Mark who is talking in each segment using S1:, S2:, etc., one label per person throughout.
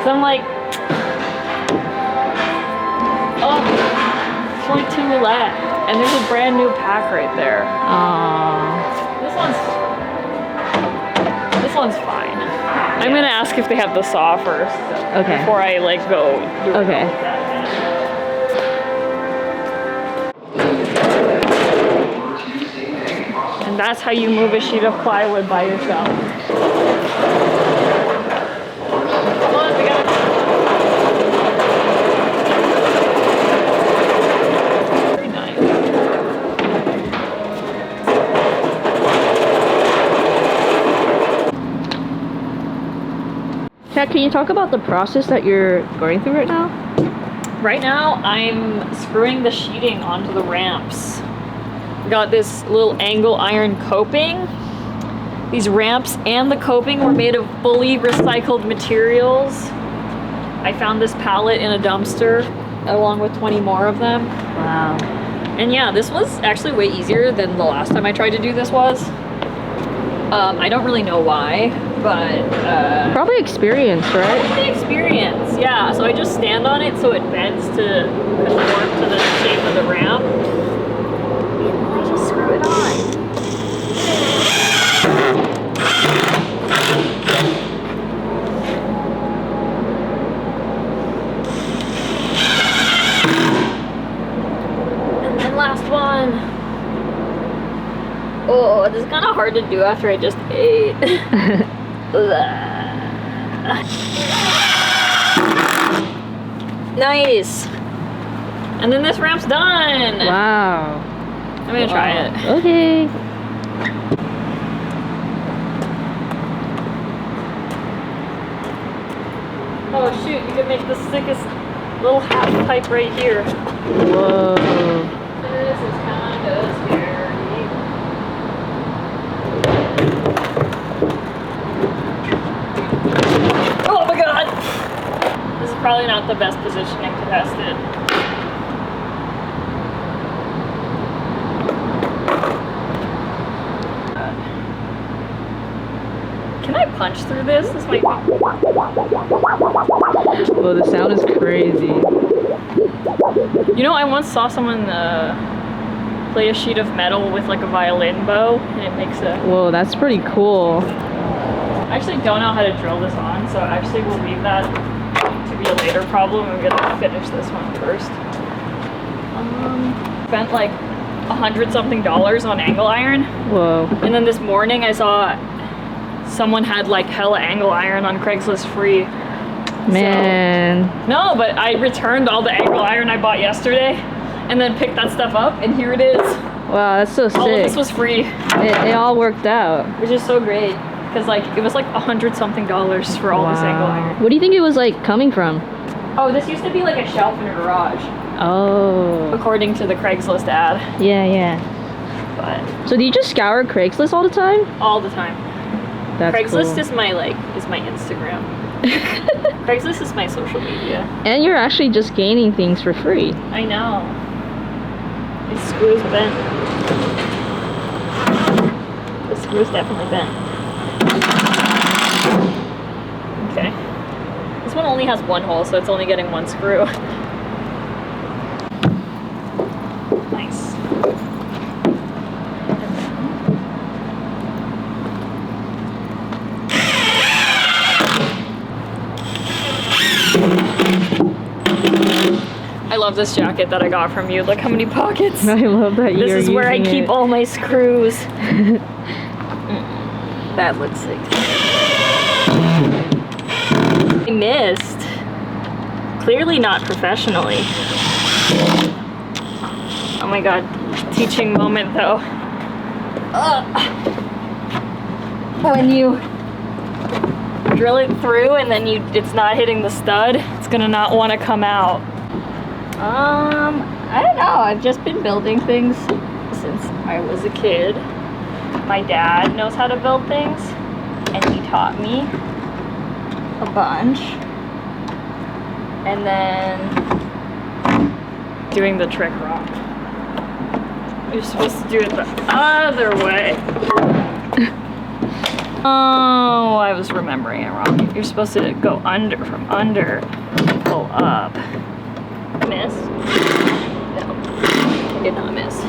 S1: So I'm like, oh, it's only 2 roulette. And there's a brand new pack right there. This one's fine. I'm gonna ask if they have the saw first.
S2: Okay.
S1: Before I like go do it.
S2: Okay.
S1: And that's how you move a sheet of plywood by yourself. Come on, we gotta... Very nice.
S2: Kat, can you talk about the process that you're going through right now?
S1: Right now, I'm screwing the sheeting onto the ramps. We got this little angle iron coping. These ramps and the coping were made of fully recycled materials. I found this pallet in a dumpster along with 20 more of them.
S2: Wow.
S1: And yeah, this was actually way easier than the last time I tried to do this was. I don't really know why, but
S2: Probably experience, right?
S1: probably the experience, yeah. So I just stand on it so it bends to conform to the shape of the ramp. And I just screw it on. And then last one. Oh, this is kind of hard to do after I just ate. Nice. And then this ramp's done.
S2: Wow.
S1: I'm gonna try it.
S2: Okay.
S1: Oh shoot, you could make the sickest little half pipe right here.
S2: Whoa.
S1: This is kind of scary. Oh my god! This is probably not the best positioning to test it. Can I punch through this? This might be...
S2: Well, the sound is crazy.
S1: You know, I once saw someone play a sheet of metal with like a violin bow, and it makes a...
S2: Whoa, that's pretty cool.
S1: I actually don't know how to drill this on, so actually we'll leave that to be a later problem. I'm gonna finish this one first. Spent like $100-something on angle iron.
S2: Whoa.
S1: And then this morning I saw someone had like hella angle iron on Craigslist free.
S2: Man.
S1: So, no, but I returned all the angle iron I bought yesterday and then picked that stuff up, and here it is.
S2: Wow, that's so sick.
S1: All of this was free.
S2: It all worked out.
S1: Which is so great. Because like it was like $100-something for all this angle iron.
S2: What do you think it was like coming from?
S1: Oh, this used to be like a shelf in a garage,
S2: Oh.
S1: according to the Craigslist ad.
S2: Yeah, yeah.
S1: But
S2: So do you just scour Craigslist all the time?
S1: all the time.
S2: That's
S1: Craigslist
S2: cool.
S1: is my Instagram. Craigslist is my social media.
S2: And you're actually just gaining things for free.
S1: I know. The screw's bent. The screw's definitely bent. Okay. This one only has one hole, so it's only getting one screw. Nice. I love this jacket that I got from you. Look how many pockets.
S2: I love that you're
S1: This is where I
S2: using
S1: keep
S2: it.
S1: all my screws. That looks sick. I missed. Clearly not professionally. Oh my god. Teaching moment though. When you drill it through and then it's not hitting the stud, it's gonna not want to come out. I don't know. I've just been building things since I was a kid. My dad knows how to build things, and he taught me a bunch. And then doing the trick wrong. You're supposed to do it the other way. Oh, I was remembering it wrong. You're supposed to go under, from under, pull up. Miss? No, I did not miss.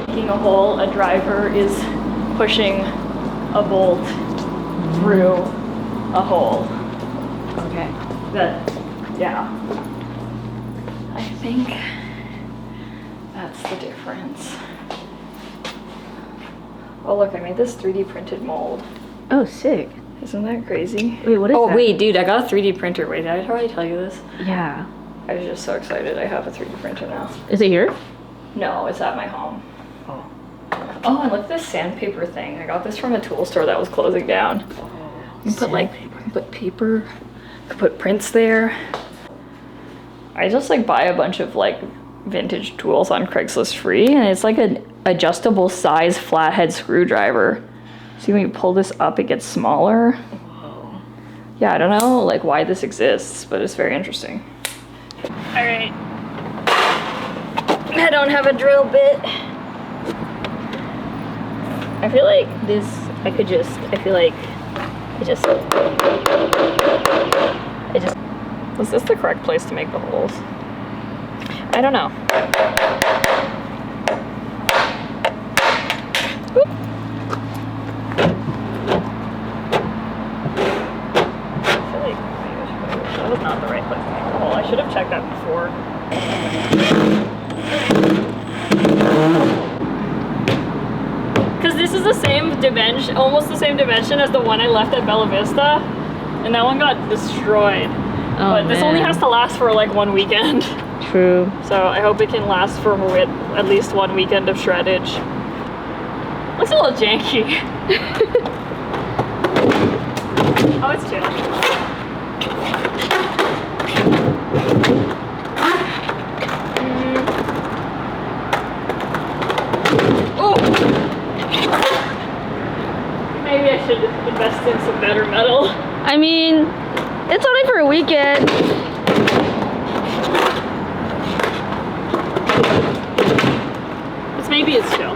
S1: Making a hole, a driver is pushing a bolt through a hole.
S2: Okay.
S1: Yeah. I think that's the difference. Oh look, I made this 3D printed mold.
S2: Oh, sick.
S1: Isn't that crazy?
S2: Wait, what is that?
S1: Oh wait, dude, I got a 3D printer. Wait, did I already tell you this?
S2: Yeah.
S1: I was just so excited I have a 3D printer now.
S2: Is it here?
S1: No, it's at my home.
S2: Oh.
S1: Oh, and look at this sandpaper thing. I got this from a tool store that was closing down. You can put like, put paper, you can put prints there. I just like buy a bunch of like vintage tools on Craigslist free, and it's like an adjustable size flathead screwdriver. See, when you pull this up, it gets smaller.
S2: Whoa.
S1: Yeah, I don't know like why this exists, but it's very interesting. All right. I don't have a drill bit. I feel like this, I feel like was this the correct place to make the holes? I don't know. Oop. I feel like maybe that was not the right place to make the hole. I should have checked that before. Because this is the same dimension, almost the same dimension as the one I left at Bella Vista, and that one got destroyed.
S2: Oh,
S1: but this only has to last for like 1 weekend.
S2: True.
S1: So I hope it can last for at least 1 weekend of shreddage. Looks a little janky. Oh, it's chill. Maybe I should invest in some better metal.
S2: I mean, it's only for a weekend.
S1: Maybe it's chill.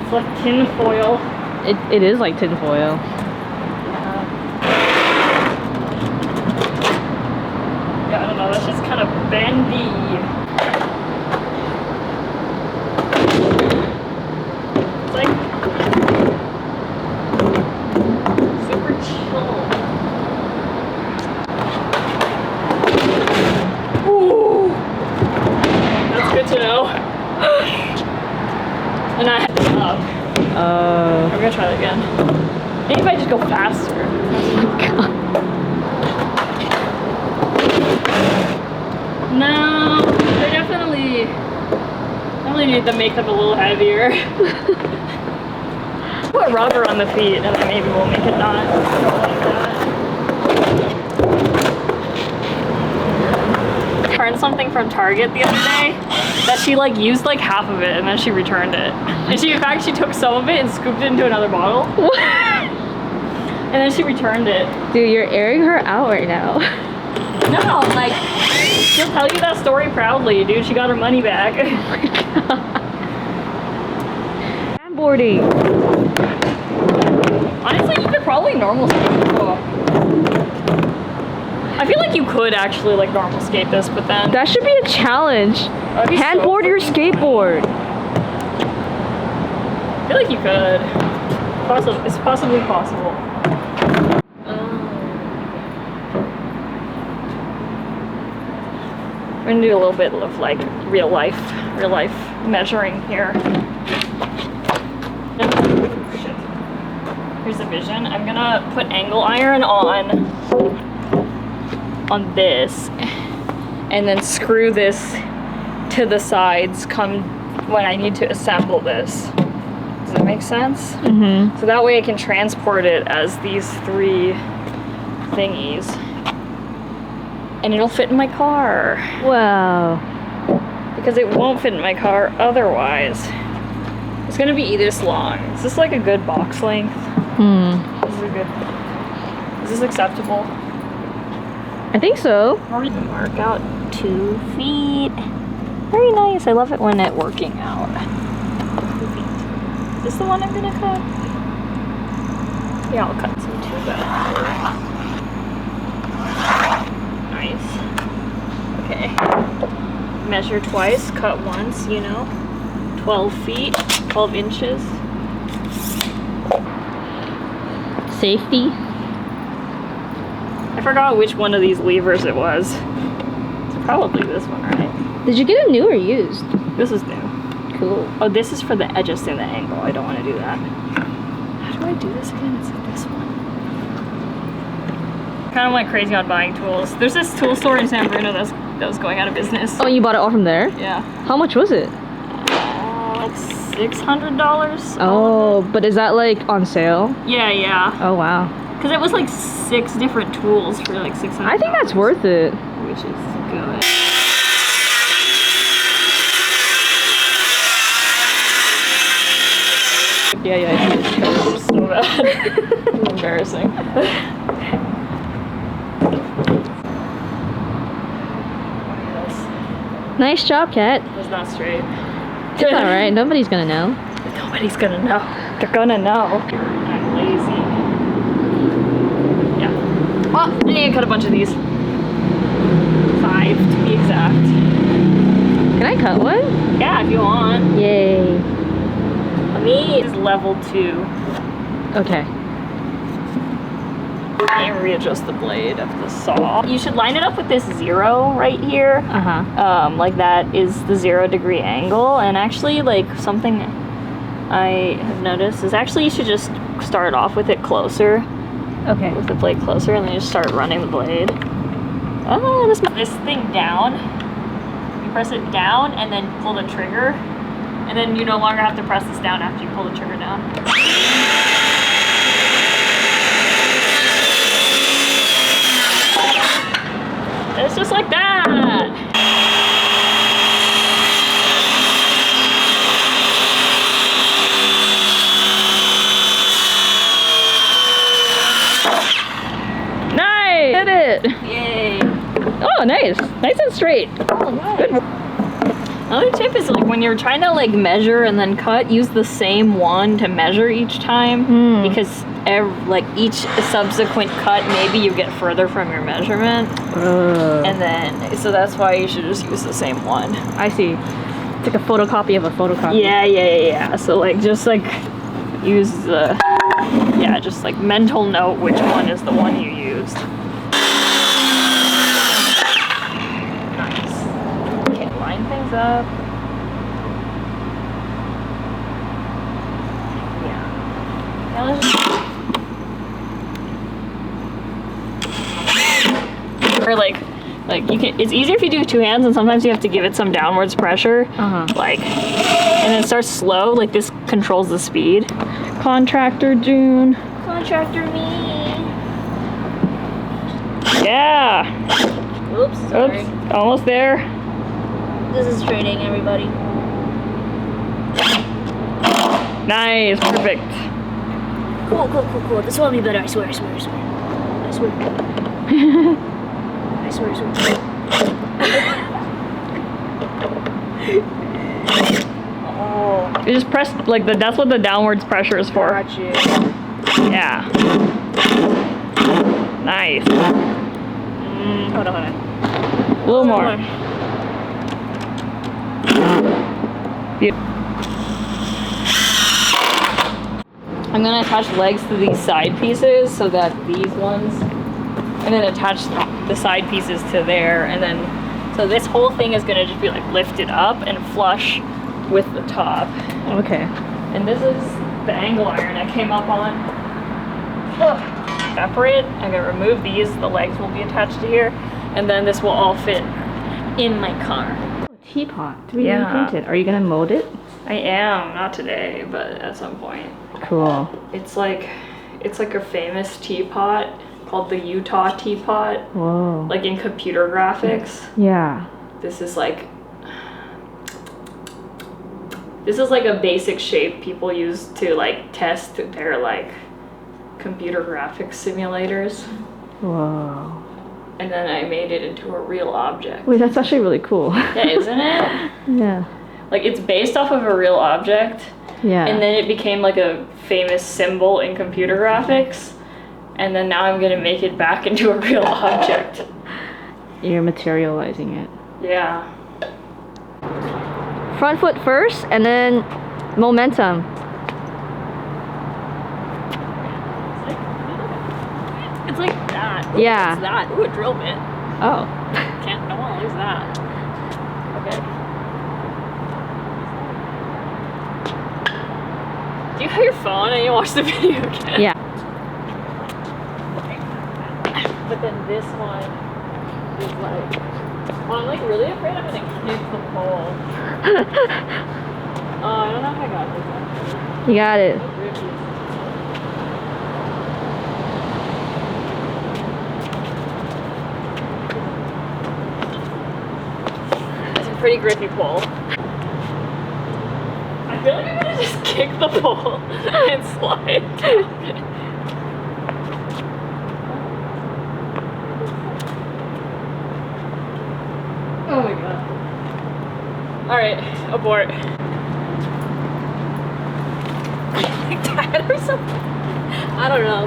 S1: It's like tin foil.
S2: It is like tin foil.
S1: Yeah, I don't know, that's just kind of bendy. It's like super chill. Ooh! That's good to know. And I had to stop. I'm gonna try that again. Maybe if I just go faster.
S2: Oh my god.
S1: No, they definitely need to make them a little heavier. Put rubber on the feet and then maybe we'll make it not like that. I returned something from Target the other day that she like used like half of it and then she returned it. And she, in fact, she took some of it and scooped it into another bottle.
S2: What?
S1: And then she returned it.
S2: Dude, you're airing her out right now.
S1: No, like, she'll tell you that story proudly, dude. She got her money back.
S2: Oh my god. Handboarding.
S1: Honestly, you could probably normal skate. Oh. I feel like you could actually like normal skate this, but then
S2: That should be a challenge. Handboard your skateboard.
S1: I feel like you could. It's possibly possible. We're gonna do a little bit of like real life measuring here. Shit. Here's the vision. I'm gonna put angle iron on this, and then screw this to the sides. Come when I need to assemble this. Does that make sense?
S2: Mm-hmm.
S1: So that way I can transport it as these 3 thingies. And it'll fit in my car.
S2: Wow.
S1: Because it won't fit in my car otherwise. It's gonna be this long. Is this like a good box length?
S2: Hmm.
S1: Is this acceptable?
S2: I think so.
S1: Mark out 2 feet. Very nice. I love it when it's working out. 2 feet. Is this the one I'm gonna cut? Yeah, I'll cut some 2 back. Nice. Okay. Measure twice, cut once, you know. 12 feet, 12 inches.
S2: Safety.
S1: I forgot which one of these levers it was. It's probably this one, right?
S2: Did you get a new or used?
S1: This is new.
S2: Cool.
S1: Oh, this is for the adjusting the angle. I don't want to do that. How do I do this again? It's like this one. Kind of went crazy on buying tools. There's this tool store in San Bruno that was going out of business.
S2: Oh, you bought it all from there?
S1: Yeah.
S2: How much was it?
S1: Like $600.
S2: Oh, but is that like on sale?
S1: Yeah, yeah.
S2: Oh wow.
S1: Because it was like 6 different tools for like $600.
S2: I think that's worth it.
S1: Which is good.
S2: Yeah, I see.
S1: So bad. It's embarrassing.
S2: Nice job, Kat.
S1: That's not straight.
S2: It's alright, nobody's gonna know.
S1: Nobody's gonna know. They're gonna know. I'm lazy. Yeah. Well, I need to cut a bunch of these. 5 to be exact.
S2: Can I cut one?
S1: Yeah, if you want.
S2: Yay.
S1: Me is level 2.
S2: Okay.
S1: And readjust the blade of the saw. You should line it up with this 0 right here.
S2: Uh-huh.
S1: Like that is the 0-degree angle. And actually, like something I have noticed is actually you should just start off with it closer.
S2: Okay.
S1: With the blade closer, and then you just start running the blade. Oh, this thing down. You press it down and then pull the trigger. And then you no longer have to press this down after you pull the trigger down. It's just like that.
S2: Nice! Did it!
S1: Yay.
S2: Oh, nice. Nice and straight.
S1: Oh, nice.
S2: Good.
S1: Another tip is like when you're trying to like measure and then cut, use the same one to measure each time because like each subsequent cut, maybe you get further from your measurement, and then so that's why you should just use the same one.
S2: I see. It's like a photocopy of a photocopy.
S1: Yeah. So like just like use the just like mental note which one is the one you used. Line things up. Yeah. Now let's just... Or like you can. It's easier if you do with 2 hands, and sometimes you have to give it some downwards pressure. Like, and then it starts slow. Like this controls the speed.
S2: Contractor June.
S1: Contractor me. Yeah.
S3: Oops, sorry.
S1: Oops. Almost there.
S3: This is training, everybody.
S1: Nice, perfect.
S3: Cool. This will be better, I swear. I swear.
S1: Oh. You just press like that's what the downwards pressure is for.
S3: Gotcha.
S1: Yeah. Nice.
S3: Hold on.
S1: A little more. I'm gonna attach legs to these side pieces so that these ones, and then attach the side pieces to there, and then so this whole thing is gonna just be like lifted up and flush with the top.
S2: Okay.
S1: And this is the angle iron I came up on. Separate. I'm gonna remove these. The legs will be attached to here, and then this will all fit in my car.
S2: Teapot. 3D printed. Are you gonna mold it?
S1: I am, not today, but at some point.
S2: Cool.
S1: It's like a famous teapot called the Utah teapot.
S2: Whoa.
S1: Like in computer graphics.
S2: Yeah.
S1: This is like a basic shape people use to like test their like computer graphics simulators.
S2: Whoa.
S1: and then I made it into a real object.
S2: Wait, that's actually really cool.
S1: Yeah, isn't it?
S2: Yeah.
S1: Like, it's based off of a real object,
S2: Yeah.
S1: and then it became like a famous symbol in computer graphics, and then now I'm gonna make it back into a real object.
S2: You're materializing it.
S1: Yeah.
S2: Front foot first, and then momentum.
S1: It's like that. Ooh,
S2: Yeah.
S1: It's that. Ooh, a drill bit.
S2: Oh.
S1: Don't want to lose that. Okay. Do you have your phone and you watch the video again?
S2: Yeah.
S1: But then this one is like, well, I'm like really afraid I'm gonna kick the pole. Oh, I don't know if I got this actually.
S2: You got it.
S1: So grippy. It's a pretty grippy pole. I feel like I'm gonna just kick the pole and slide down it. Oh my god. Alright, abort. Like that or something. I don't know.